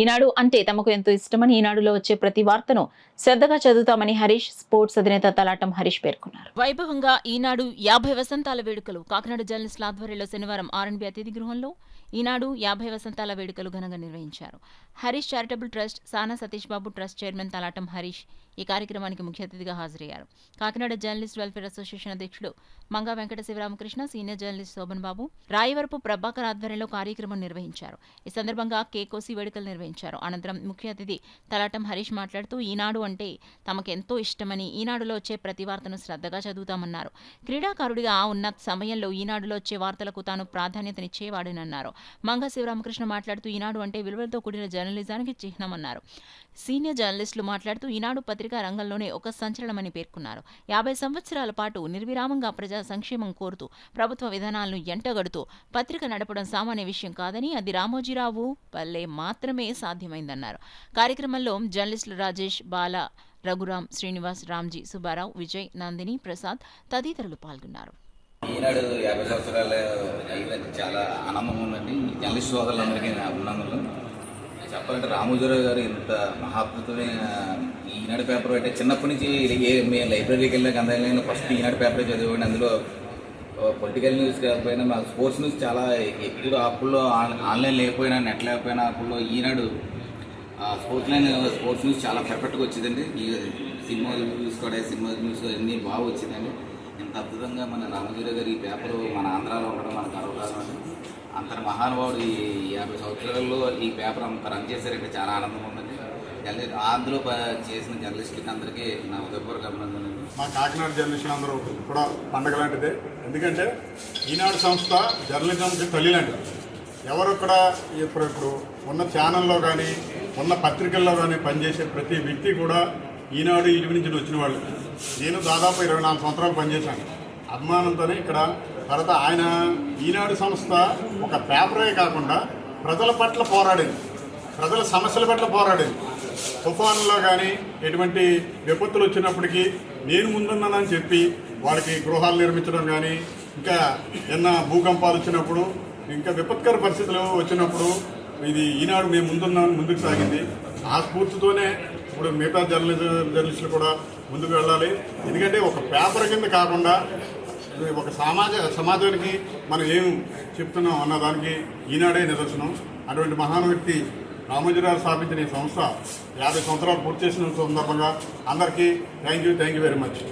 ఈనాడు అంటే తమకు ఎంతో ఇష్టమని ఈనాడులో వచ్చే ప్రతి వార్తను శ్రద్ధగా చదువుతామని హరీష్ స్పోర్ట్స్ అధినేత తలాటం హరీష్ పేర్కొన్నారు. వైభవంగా ఈనాడు 50 వసంతాల వేడుకలు కాకినాడ జర్నలిస్టుల ఆధ్వర్యంలో శనివారం ఆర్ఎన్బి అతిథి గృహంలో ఈనాడు 50 వసంతాల వేడుకలు ఘనంగా నిర్వహించారు. హరీష్ చారిటబుల్ ట్రస్ట్, సానా సతీష్ బాబు ట్రస్ట్ చైర్మన్ తలాటం హరీష్ ఈ కార్యక్రమానికి ముఖ్య అతిథిగా హాజరయ్యారు. కాకినాడ జర్నలిస్ట్ వెల్ఫేర్ అసోసియేషన్ అధ్యక్షుడు మంగా వెంకట శివరామకృష్ణ, సీనియర్ జర్నలిస్ట్ శోభన్ బాబు, రాయవరపు ప్రభాకర్ ఆధ్వర్యంలో కార్యక్రమం నిర్వహించారు. ఈ సందర్భంగా కేక్ కోసి వేడుకలు నిర్వహించారు. అనంతరం ముఖ్య అతిథి తలాటం హరీష్ మాట్లాడుతూ ఈనాడు అంటే తమకెంతో ఇష్టమని ఈనాడులో వచ్చే ప్రతి వార్తను శ్రద్ధగా చదువుతామన్నారు. క్రీడాకారుడిగా ఉన్న సమయంలో ఈనాడులో వచ్చే వార్తలకు తాను ప్రాధాన్యతనిచ్చేవాడనన్నారు. మంగా శివరామకృష్ణ మాట్లాడుతూ ఈనాడు అంటే విలువలతో కూడిన జర్నలిజానికి చిహ్నమన్నారు. సీనియర్ జర్నలిస్టులు మాట్లాడుతూ ఈనాడు పత్రికా రంగంలోనే ఒక సంచలనమని పేర్కొన్నారు. 50 సంవత్సరాల పాటు నిర్విరామంగా ప్రజా సంక్షేమం కోరుతూ ప్రభుత్వ విధానాలను ఎంటగడుతూ పత్రిక నడపడం సామాన్య విషయం కాదని, అది రామోజీరావు వల్లే మాత్రమే సాధ్యమైందన్నారు. కార్యక్రమంలో జర్నలిస్టులు రాజేష్, బాల, రఘురాం, శ్రీనివాస్, రామ్జీ, సుబ్బారావు, విజయ్, నందిని, ప్రసాద్ తదితరులు పాల్గొన్నారు. ఈనాడు 50 సంవత్సరాలు అయిందంటే చాలా ఆనందం ఉందండి. జర్నలిస్ట్ సోదరులందరికీ అభినందనలు. చెప్పాలంటే రామోజీరావు గారు ఇంత మహాద్భుతమైన ఈనాడు పేపర్ అంటే చిన్నప్పటి నుంచి మేము లైబ్రరీకి వెళ్ళిన గంధాలయంలో ఫస్ట్ ఈనాడు పేపర్ చదివాడి. అందులో పొలిటికల్ న్యూస్ కాకపోయినా మాకు స్పోర్ట్స్ న్యూస్ చాలా ఎక్కువ. అప్పుల్లో ఆన్లైన్ లేకపోయినా, నెట్ లేకపోయినా అప్పుల్లో ఈనాడు స్పోర్ట్స్ న్యూస్ చాలా పర్ఫెక్ట్గా వచ్చిందండి. ఈ సినిమా న్యూస్ కూడా సినిమా న్యూస్ అన్నీ బాగా వచ్చిందండి. ఇంత అద్భుతంగా మన రామోజీరావు గారు ఈ పేపరు మన ఆంధ్రాలో ఉండడం మన గర్వకారణం. అంత మహానుభావుడు ఈ 50 సంవత్సరాల్లో ఈ పేపర్ అంత రన్ చేశారంటే చాలా ఆనందం ఉందండి. అందులో చేసిన జర్నలిస్టులకి అందరికీ నా ఉదయపూర్వక అభినందనలు. మా కాకినాడ జర్నలిస్టులు అందరూ కూడా పండగ లాంటిదే. ఎందుకంటే ఈనాడు సంస్థ జర్నలిజంకి తల్లి లాంటిది. ఎవరు కూడా ఇప్పుడు ఉన్న ఛానల్లో కానీ ఉన్న పత్రికల్లో కానీ పనిచేసే ప్రతి వ్యక్తి కూడా ఈనాడు ఇంటి నుంచి వచ్చిన వాళ్ళు. నేను దాదాపు 24 సంవత్సరాలు పనిచేశాను అభిమానంతోనే ఇక్కడ. తర్వాత ఆయన ఈనాడు సంస్థ ఒక పేపరే కాకుండా ప్రజల పట్ల పోరాడేది, ప్రజల సమస్యల పట్ల పోరాడేది. తుఫానులో కానీ ఎటువంటి విపత్తులు వచ్చినప్పటికీ నేను ముందున్నానని చెప్పి వాళ్ళకి గృహాలు నిర్మించడం కానీ, ఇంకా ఏమన్నా భూకంపాలు వచ్చినప్పుడు, ఇంకా విపత్కర పరిస్థితులు వచ్చినప్పుడు ఇది ఈనాడు మేము ముందుకు సాగింది. ఆ స్ఫూర్తితోనే ఇప్పుడు మిగతా జర్నలిస్టులు కూడా ముందుకు వెళ్ళాలి. ఎందుకంటే ఒక పేపర్ కింద కాకుండా ఒక సమాజానికి మనం ఏం చెప్తున్నాం అన్నదానికి ఈనాడే నిదర్శనం. అటువంటి మహాన్ వ్యక్తి రామోజీరావు స్థాపించిన ఈ సంస్థ 50 సంవత్సరాలు పూర్తి చేసిన సందర్భంగా అందరికీ థ్యాంక్ యూ వెరీ మచ్.